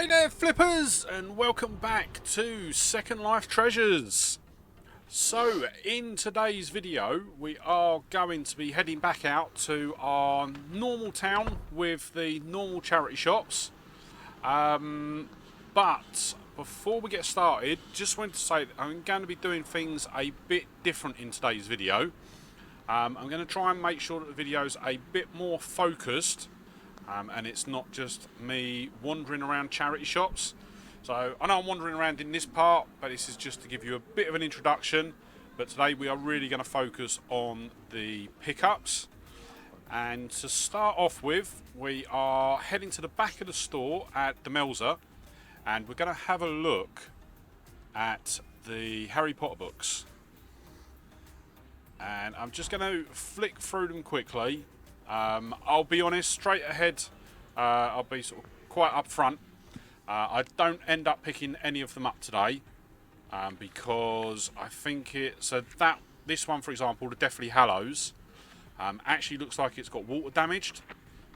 Hey there, flippers, and welcome back to Second Life Treasures. So, in today's video, we are going to be heading back out to our normal town with the normal charity shops. But before we get started, just wanted to say that I'm going to be doing things a bit different in today's video. I'm going to try and make sure that the video's a bit more focused. And it's not just me wandering around charity shops. So I know I'm wandering around in this part, but this is just to give you a bit of an introduction. But today we are really going to focus on the pickups. And to start off with, we are heading to the back of the store at the Melzer, and we're going to have a look at the Harry Potter books. And I'm just going to flick through them quickly. I'll be honest, straight ahead, I'll be sort of quite upfront. I don't end up picking any of them up today because I think this one, for example, the Deathly Hallows, actually looks like it's got water damaged.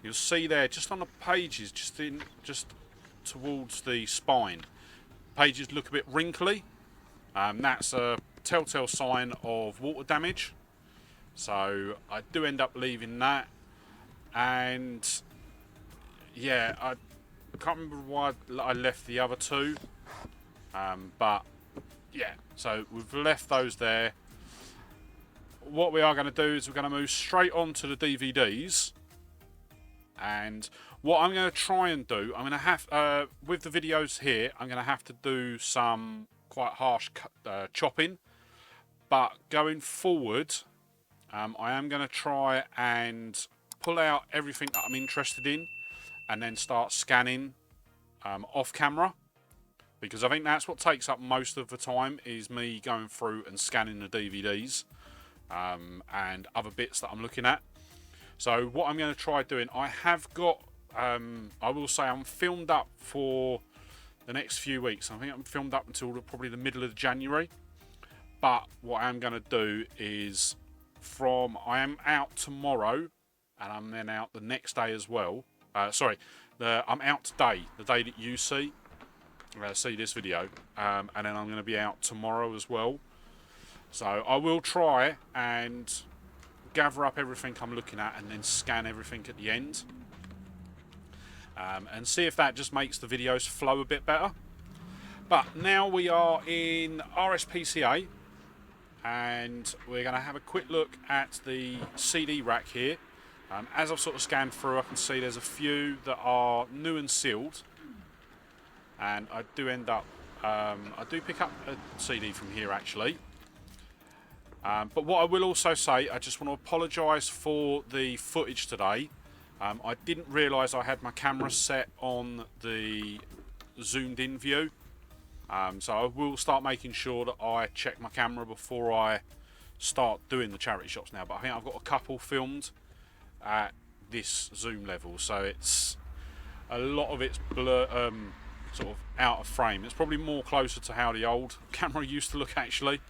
You'll see there, just on the pages, just towards the spine, pages look a bit wrinkly. That's a telltale sign of water damage. So I do end up leaving that. And yeah, I can't remember why I left the other two, but yeah, so we've left those there. What we are going to do is we're going to move straight on to the DVDs, and what I'm going to try and do, I'm going to have with the videos here, I'm going to have to do some quite harsh chopping, but going forward, I am going to try and pull out everything that I'm interested in and then start scanning off camera, because I think that's what takes up most of the time, is me going through and scanning the DVDs and other bits that I'm looking at. So what I'm going to try doing, I have got, I will say I'm filmed up for the next few weeks. I think I'm filmed up until probably the middle of January. But what I'm going to do is I am out tomorrow, and I'm then out the next day as well. I'm out today, the day that you see this video, and then I'm going to be out tomorrow as well. So I will try and gather up everything I'm looking at and then scan everything at the end, and see if that just makes the videos flow a bit better. But now we are in RSPCA, and we're going to have a quick look at the CD rack here. As I've sort of scanned through, I can see there's a few that are new and sealed, and I do pick up a CD from here actually. But what I will also say, I just want to apologise for the footage today. I didn't realise I had my camera set on the zoomed in view. So I will start making sure that I check my camera before I start doing the charity shops now. But I think I've got a couple filmed at this zoom level, so it's a lot of it's blur, sort of out of frame. It's probably more closer to how the old camera used to look actually.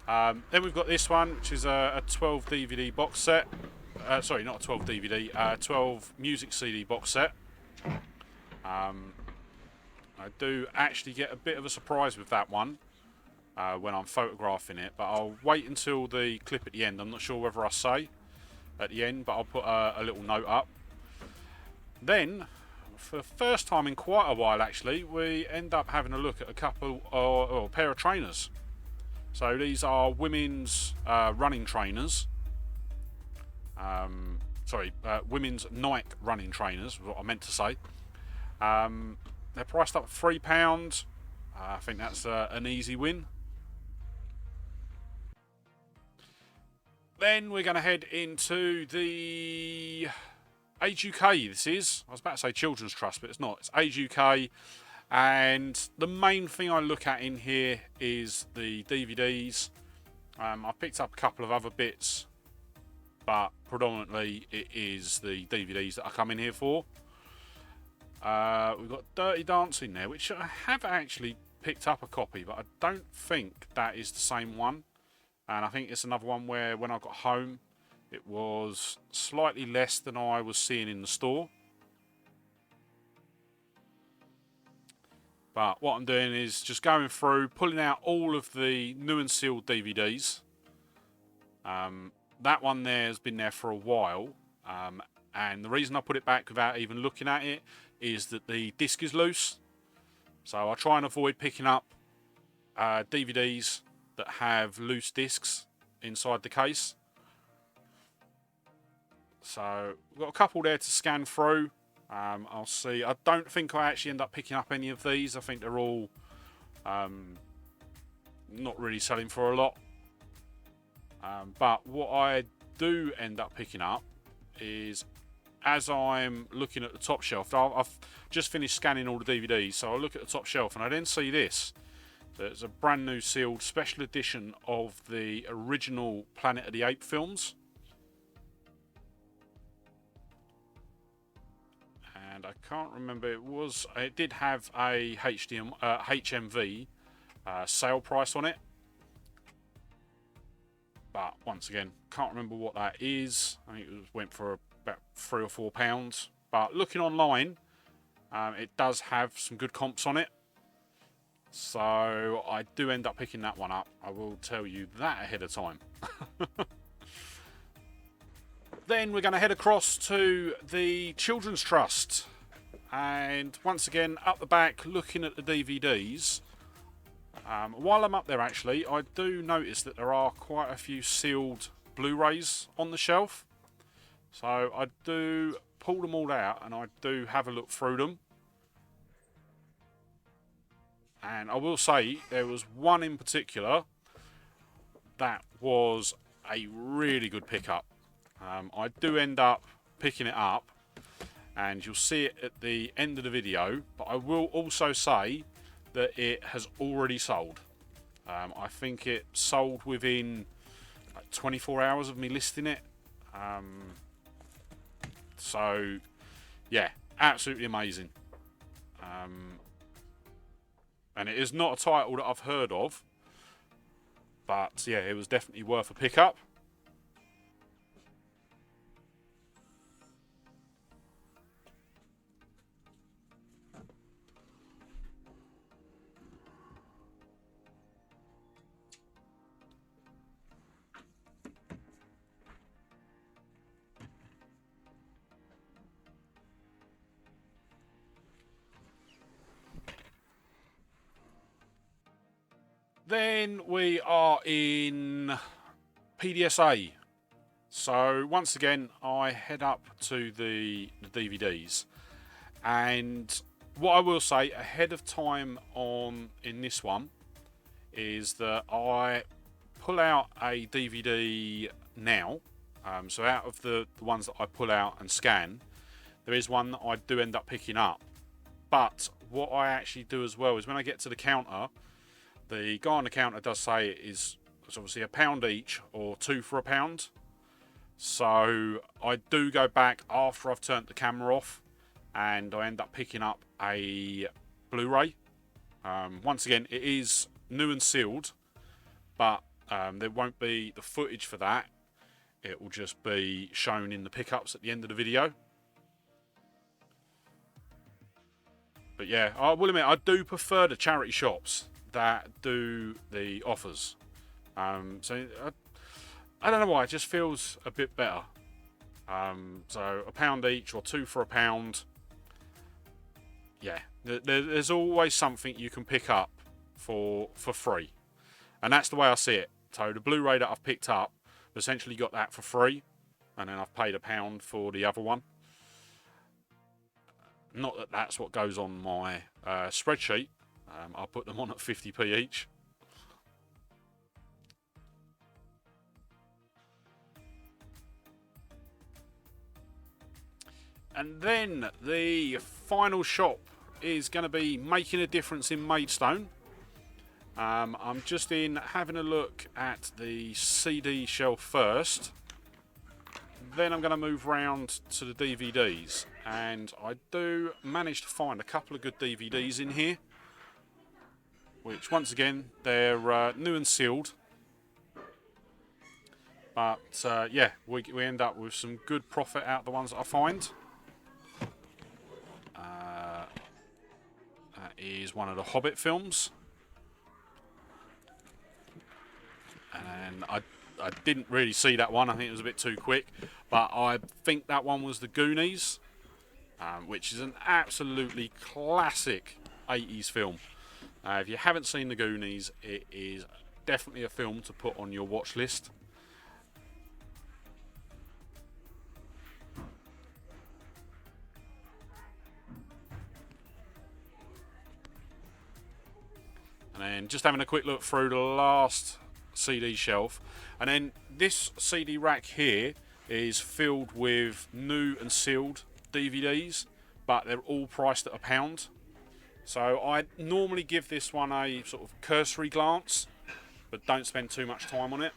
Then we've got this one, which is a 12 DVD box set. Sorry, not a 12 DVD, 12 music CD box set. I do actually get a bit of a surprise with that one when I'm photographing it, but I'll wait until the clip at the end. I'm not sure whether I say at the end, but I'll put a little note up. Then, for the first time in quite a while actually, we end up having a look at a couple or a pair of trainers. So these are women's running trainers. Women's Nike running trainers, was what I meant to say. They're priced up at £3. I think that's an easy win. Then we're going to head into the Age UK. This is, I was about to say Children's Trust, but it's not. It's Age UK. And the main thing I look at in here is the DVDs. I've picked up a couple of other bits, but predominantly it is the DVDs that I come in here for. We've got Dirty Dancing there, which I have actually picked up a copy, but I don't think that is the same one. And I think it's another one where when I got home, it was slightly less than I was seeing in the store. But what I'm doing is just going through, pulling out all of the new and sealed DVDs. That one there has been there for a while. And the reason I put it back without even looking at it is that the disc is loose. So I try and avoid picking up DVDs that have loose discs inside the case. So we've got a couple there to scan through. I'll see. I don't think I actually end up picking up any of these. I think they're all not really selling for a lot. But what I do end up picking up is, as I'm looking at the top shelf, I've just finished scanning all the DVDs, so I look at the top shelf and I then see this. So it's a brand new sealed special edition of the original Planet of the Apes films. And I can't remember, it did have a HMV sale price on it. But once again, can't remember what that is. I think it went for about £3 or £4. But looking online, it does have some good comps on it. So I do end up picking that one up. I will tell you that ahead of time. Then we're going to head across to the Children's Trust. And once again, up the back, looking at the DVDs. While I'm up there, actually, I do notice that there are quite a few sealed Blu-rays on the shelf. So I do pull them all out and I do have a look through them. And I will say there was one in particular that was a really good pickup. I do end up picking it up and you'll see it at the end of the video, but I will also say that it has already sold. I think it sold within 24 hours of me listing it. So yeah, absolutely amazing. And it is not a title that I've heard of, but yeah, it was definitely worth a pickup. Then we are in PDSA. So once again, I head up to the DVDs, and what I will say ahead of time in this one is that I pull out a DVD now. So out of the ones that I pull out and scan, there is one that I do end up picking up. But what I actually do as well is when I get to the counter, the guy on the counter does say it's obviously £1 each or 2 for £1. So I do go back after I've turned the camera off and I end up picking up a Blu-ray. Once again, it is new and sealed, but there won't be the footage for that. It will just be shown in the pickups at the end of the video. But yeah, I will admit I do prefer the charity shops that do the offers. So I don't know why, it just feels a bit better. So £1 each or 2 for £1. Yeah, there's always something you can pick up for free, and that's the way I see it. So the Blu-ray that I've picked up, essentially got that for free, and then I've paid £1 for the other one. Not that that's what goes on my spreadsheet. I'll put them on at 50p each. And then the final shop is going to be Making a Difference in Maidstone. I'm just in having a look at the CD shelf first. Then I'm going to move round to the DVDs. And I do manage to find a couple of good DVDs in here, which once again, they're new and sealed. But yeah, we end up with some good profit out of the ones that I find. That is one of the Hobbit films. And I didn't really see that one. I think it was a bit too quick. But I think that one was the Goonies, which is an absolutely classic 80s film. If you haven't seen the Goonies, it is definitely a film to put on your watch list. And then just having a quick look through the last CD shelf. And then this CD rack here is filled with new and sealed DVDs, but they're all priced at £1. So I normally give this one a sort of cursory glance, but don't spend too much time on it.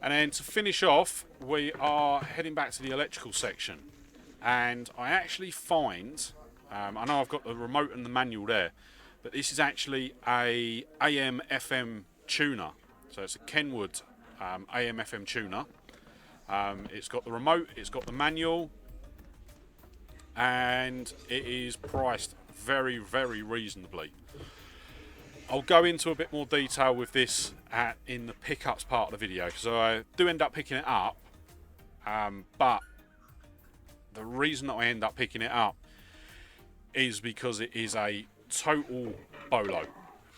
And then to finish off, we are heading back to the electrical section. And I actually find, I know I've got the remote and the manual there, but this is actually a AM/FM tuner. So it's a Kenwood AM/FM tuner. It's got the remote, it's got the manual, and it is priced very, very reasonably. I'll go into a bit more detail with this in the pickups part of the video, because I do end up picking it up, but the reason that I end up picking it up is because it is a total bolo.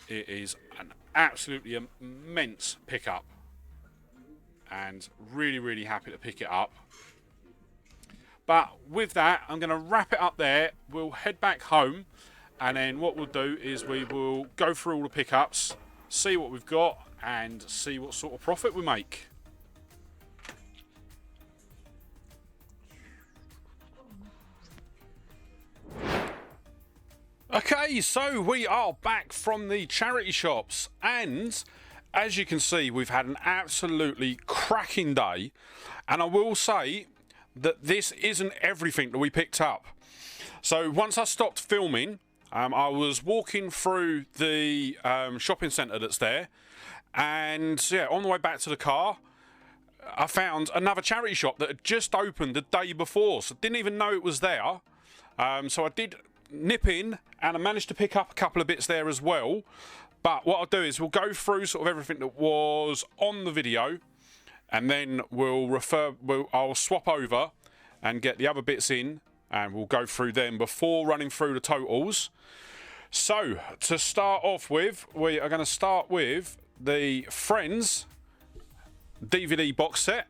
It is an absolutely immense pickup, and really, really happy to pick it up. But with that, I'm going to wrap it up there. We'll head back home, and then what we'll do is we will go through all the pickups, see what we've got, and see what sort of profit we make. Okay, so we are back from the charity shops, and as you can see, we've had an absolutely cracking day. And I will say that this isn't everything that we picked up. So once I stopped filming, I was walking through the shopping centre that's there, and yeah, on the way back to the car, I found another charity shop that had just opened the day before, so I didn't even know it was there. So I did nip in, and I managed to pick up a couple of bits there as well. But what I'll do is we'll go through sort of everything that was on the video, and then I'll swap over and get the other bits in, and we'll go through them before running through the totals. So to start off with, we are going to start with the Friends DVD box set.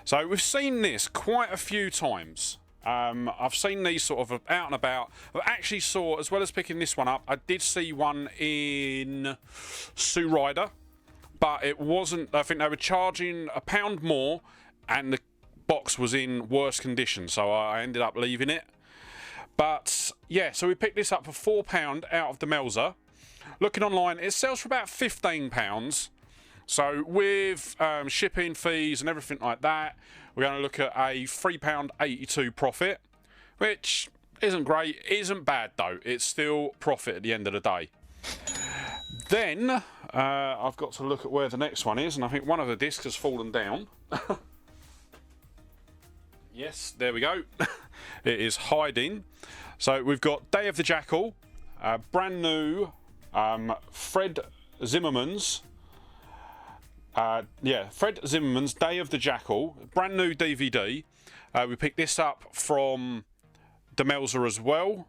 So we've seen this quite a few times. I've seen these sort of out and about. I actually saw, as well as picking this one up, I did see one in Sue Ryder, but it wasn't, I think they were charging £1 more, and the box was in worse condition, so I ended up leaving it. But yeah, so we picked this up for £4 out of the Melzer. Looking online, it sells for about £15. So with shipping fees and everything like that, we're going to look at a £3.82 profit, which isn't great, isn't bad though. It's still profit at the end of the day. Then I've got to look at where the next one is, and I think one of the discs has fallen down. Yes, there we go. It is hiding. So we've got Day of the Jackal, brand new Fred Zimmerman's. Fred Zimmerman's Day of the Jackal, brand new DVD. We picked this up from the Melzer as well.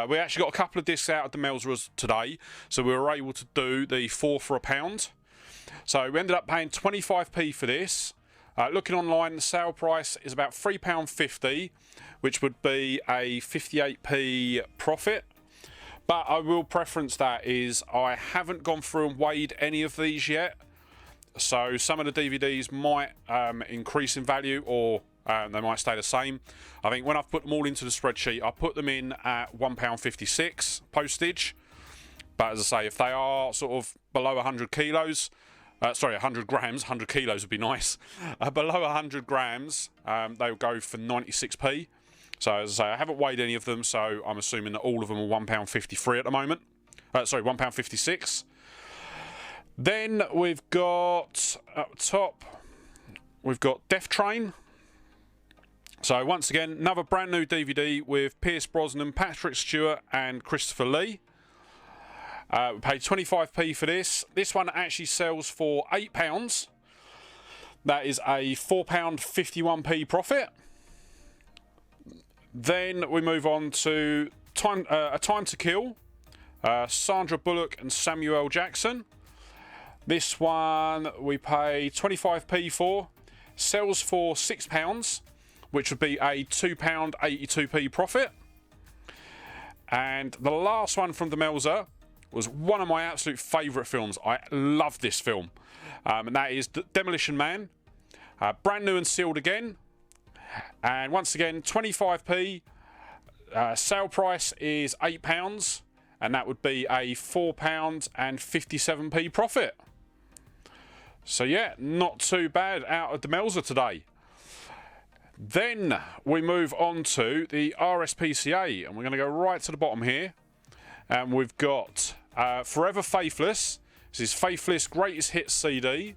We actually got a couple of discs out of the Melzer today, so we were able to do the 4 for £1. So we ended up paying 25p for this. Looking online, the sale price is about £3.50, which would be a 58p profit. But I will preference that is I haven't gone through and weighed any of these yet. So some of the DVDs might increase in value, or they might stay the same. I think when I've put them all into the spreadsheet, I put them in at £1.56 postage. But as I say, if they are sort of below 100 kilos, 100 grams, 100 kilos would be nice. Below 100 grams, they'll go for 96p. So as I say, I haven't weighed any of them, so I'm assuming that all of them are £1.53 at the moment. £1.56. Then we've got, up top, we've got Death Train. So once again, another brand new DVD with Pierce Brosnan, Patrick Stewart and Christopher Lee. We paid 25p for this. This one actually sells for £8. That is a £4.51p profit. Then we move on to A Time to Kill, Sandra Bullock and Samuel L. Jackson. This one we pay 25p for. Sells for £6, which would be a £2.82p profit. And the last one from the Melzer was one of my absolute favourite films. I love this film. And that is Demolition Man. Brand new and sealed again. And once again, 25p. Sale price is £8. And that would be a £4.57p profit. So yeah, not too bad out of the Melzer today. Then we move on to the RSPCA, and we're going to go right to the bottom here. And we've got Forever Faithless. This is Faithless Greatest Hits CD.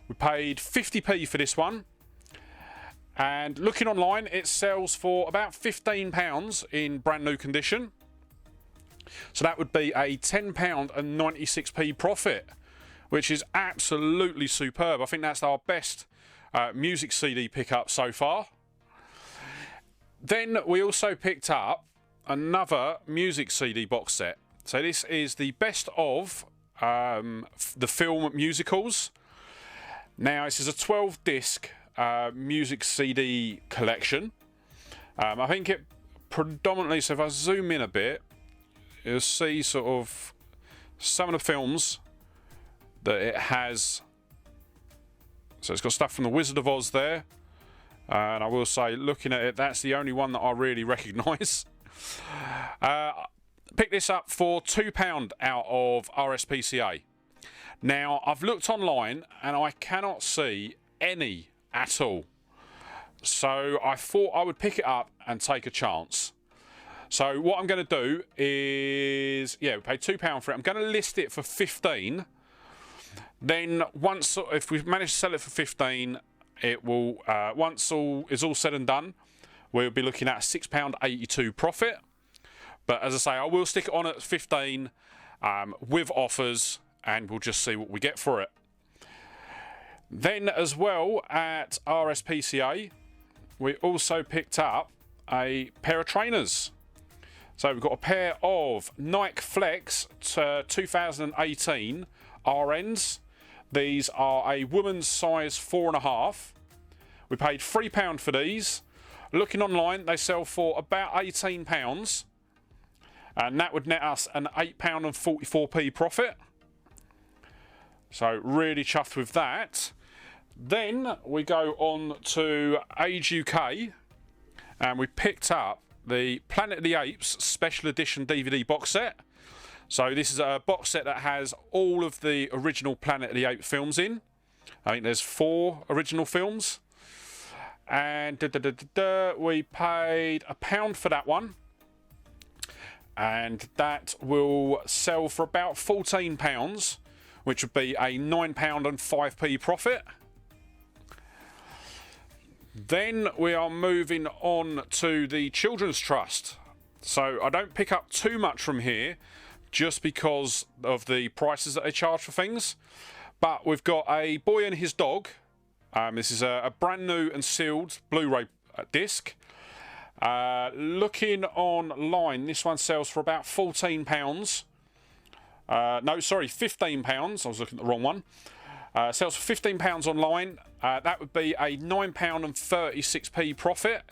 We paid 50p for this one. And looking online, it sells for about £15 in brand new condition. So that would be a £10.96p profit, which is absolutely superb. I think that's our best music CD pickup so far. Then we also picked up another music CD box set. So this is the best of the film musicals. Now this is a 12-disc music CD collection. I think it predominantly, so if I zoom in a bit, you'll see sort of some of the films that it has. So it's got stuff from The Wizard of Oz there. And I will say, looking at it, that's the only one that I really recognise. Pick this up for £2 out of RSPCA. Now, I've looked online and I cannot see any at all. So I thought I would pick it up and take a chance. So what I'm going to do is, yeah, we paid £2 for it. I'm going to list it for 15. Then once, if we manage to sell it for 15, it will, once all is all said and done, we'll be looking at a £6.82 profit. But as I say, I will stick it on at 15 with offers, and we'll just see what we get for it. Then as well at RSPCA, we also picked up a pair of trainers. So we've got a pair of Nike Flex 2018 RNs. These are a woman's size 4.5. We paid £3 for these. Looking online, they sell for about £18. And that would net us an £8.44p profit. So really chuffed with that. Then we go on to Age UK, and we picked up the Planet of the Apes Special Edition DVD box set. So this is a box set that has all of the original Planet of the Apes films in. I think there's 4 original films. And we paid £1 for that one. And that will sell for about £14, which would be a £9.05p profit. Then we are moving on to the Children's Trust. So I don't pick up too much from here just because of the prices that they charge for things. But we've got A Boy and His Dog. This is a brand new and sealed Blu-ray disc. Looking online, this one sells for about £14. No, sorry, £15. I was looking at the wrong one. Sells for £15 online. That would be a £9.36p profit.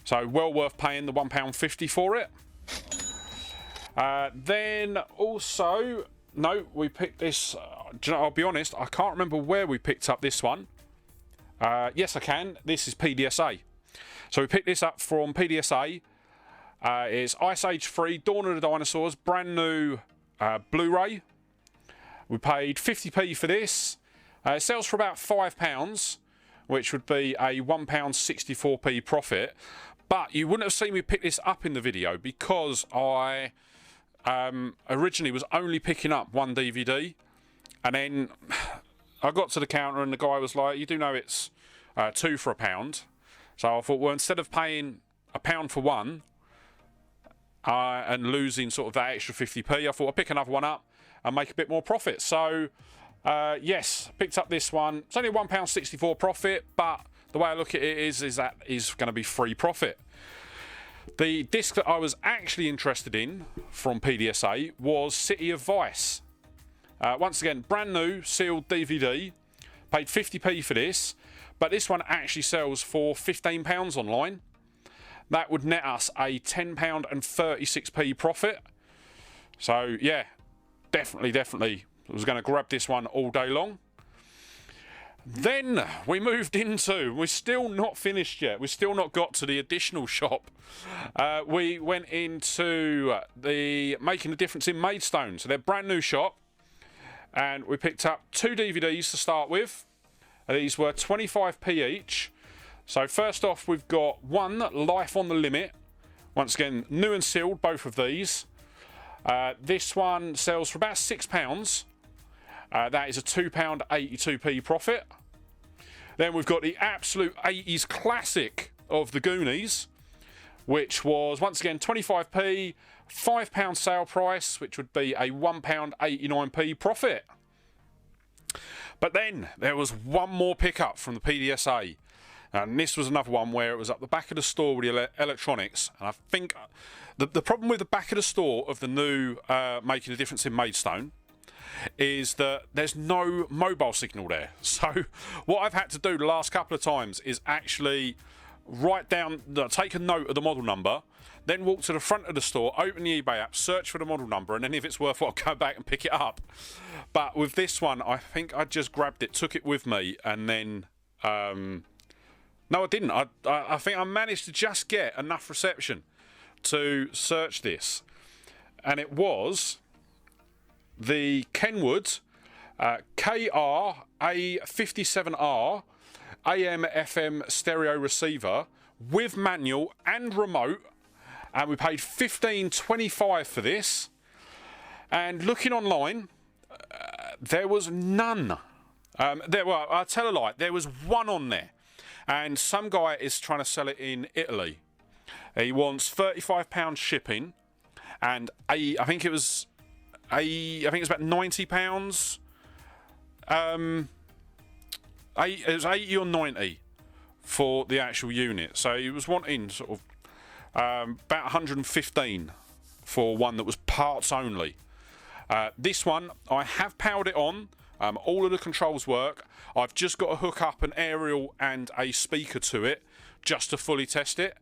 So well worth paying the £1.50 for it. Then also, no, we picked this. Do you know, I'll be honest, I can't remember where we picked up this one. Yes, I can. This is PDSA. So we picked this up from PDSA. It's Ice Age 3, Dawn of the Dinosaurs, brand new Blu-ray. We paid 50p for this. It sells for about £5, which would be a £1.64p profit. But you wouldn't have seen me pick this up in the video because I originally was only picking up one DVD. And then I got to the counter and the guy was like, you do know it's 2 for £1. So I thought, well, instead of paying £1 for one and losing sort of that extra 50p, I thought I'd pick another one up and make a bit more profit. So yes, picked up this one. It's only £1.64 profit, but the way I look at it is that is going to be free profit. The disc that I was actually interested in from PDSA was City of Vice. Once again, brand new sealed DVD. Paid 50p for this, but this one actually sells for £15 online. That would net us a £10.36 profit. So yeah, definitely was going to grab this one all day long. Then we moved into, we're still not finished yet, we've still not got to the additional shop. We went into the Making a Difference in Maidstone, so their brand new shop, and we picked up 2 DVDs to start with. These were 25p each. So first off, we've got one, Life on the Limit. Once again, new and sealed, both of these. This one sells for about £6. That is a £2.82p profit. Then we've got the absolute 80s classic of the Goonies, which was, once again, 25p, £5 sale price, which would be a £1.89p profit. But then there was one more pickup from the PDSA. And this was another one where it was up the back of the store with the electronics. And I think the problem with the back of the store of the new Making a Difference in Maidstone is that there's no mobile signal there. So what I've had to do the last couple of times is actually write down, take a note of the model number, then walk to the front of the store, open the eBay app, search for the model number, and then if it's worthwhile, go back and pick it up. But with this one, I think I just grabbed it, took it with me, and then... no, I didn't. I think I managed to just get enough reception to search this. And it was the Kenwood KR-A57R AM/FM stereo receiver with manual and remote. And we paid $15.25 for this. And looking online, there was none. Well, I'll tell a lie. There was one on there. And some guy is trying to sell it in Italy. He wants £35 shipping, and I think it was about £90. It was 80 or 90 for the actual unit. So he was wanting sort of about 115 for one that was parts only. This one, I have powered it on. All of the controls work. I've just got to hook up an aerial and a speaker to it just to fully test it.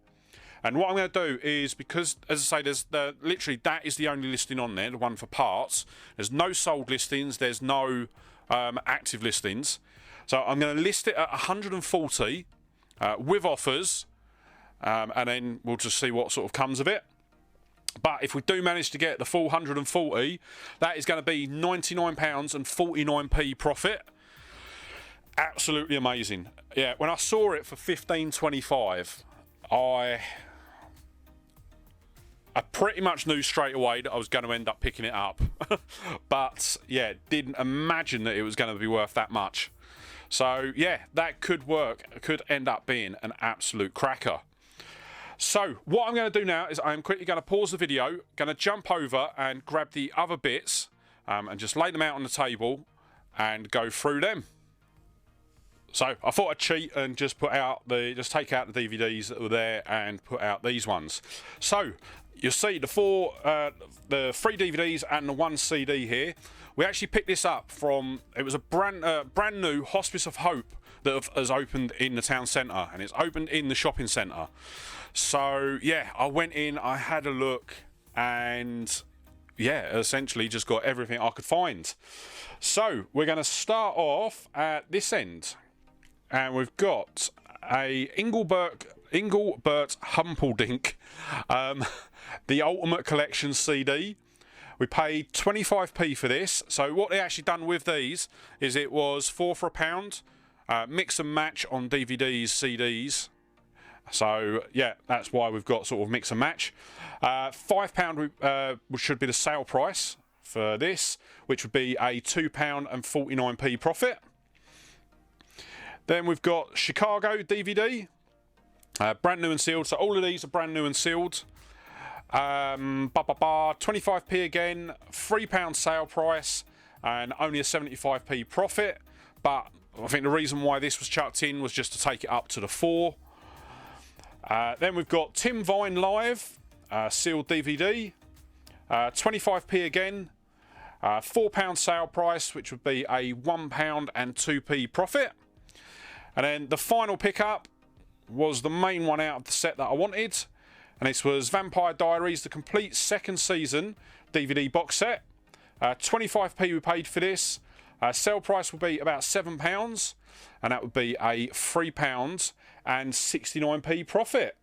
And what I'm going to do is, because, as I say, there's literally that is the only listing on there, the one for parts. There's no sold listings. There's no active listings. So I'm going to list it at 140 with offers, and then we'll just see what sort of comes of it. But if we do manage to get the full 140, that is going to be £99.49p profit. Absolutely amazing. Yeah, when I saw it for $15.25, I pretty much knew straight away that I was going to end up picking it up. But yeah, didn't imagine that it was going to be worth that much. So yeah, that could work. It could end up being an absolute cracker. So what I'm going to do now is I'm quickly going to pause the video, going to jump over and grab the other bits and just lay them out on the table and go through them. So I thought I'd cheat and just take out the DVDs that were there and put out these ones. So you'll see the 3 DVDs and the 1 CD here. We actually picked this up from, it was a brand new Hospice of Hope that has opened in the town centre, and it's opened in the shopping centre. So yeah, I went in, I had a look, and yeah, essentially just got everything I could find. So we're going to start off at this end, and we've got a Engelbert Humperdinck, the Ultimate Collection CD. We paid 25p for this. So what they actually done with these is it was 4 for £1. Mix and match on DVDs, CDs. So yeah, that's why we've got sort of mix and match. £5 should be the sale price for this, which would be a £2.49p profit. Then we've got Chicago DVD. Brand new and sealed. So all of these are brand new and sealed. 25p again, £3 sale price, and only a 75p profit. But I think the reason why this was chucked in was just to take it up to the 4. Then we've got Tim Vine Live, sealed DVD, 25p again, £4 sale price, which would be a £1 and 2p profit. And then the final pickup was the main one out of the set that I wanted, and this was Vampire Diaries, the complete second season DVD box set. 25p we paid for this. Sale price will be about £7, and that would be a £3 and 69p profit.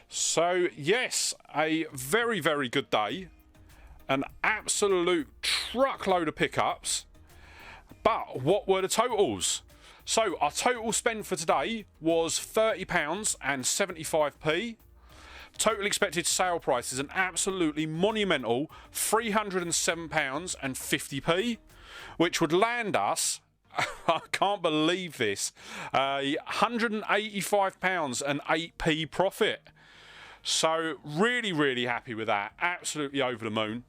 So yes, a very, very good day. An absolute truckload of pickups. But what were the totals? So our total spend for today was £30 and 75p. Total expected sale price is an absolutely monumental £307 and 50p, which would land us, I can't believe this, £185 and 8p profit. So really, really happy with that. Absolutely over the moon.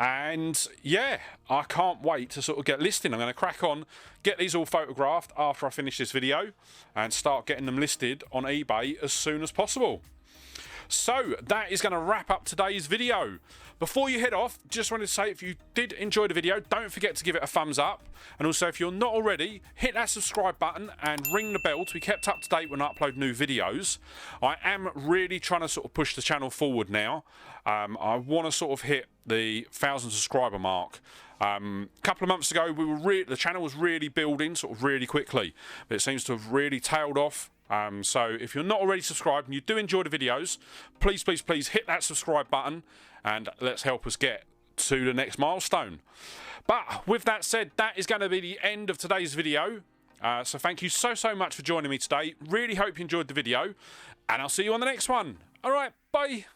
And yeah, I can't wait to sort of get listing. I'm going to crack on, get these all photographed after I finish this video, and start getting them listed on eBay as soon as possible. So that is going to wrap up today's video. Before you head off, just wanted to say, if you did enjoy the video, don't forget to give it a thumbs up. And also, if you're not already, hit that subscribe button and ring the bell to be kept up to date when I upload new videos. I am really trying to sort of push the channel forward now. I want to sort of hit the 1,000 subscriber mark. A couple of months ago, the channel was really building sort of really quickly, but it seems to have really tailed off. So if you're not already subscribed and you do enjoy the videos, please, please, please hit that subscribe button and let's help us get to the next milestone. But with that said, that is going to be the end of today's video. So thank you so, so much for joining me today. Really hope you enjoyed the video, and I'll see you on the next one. All right, bye.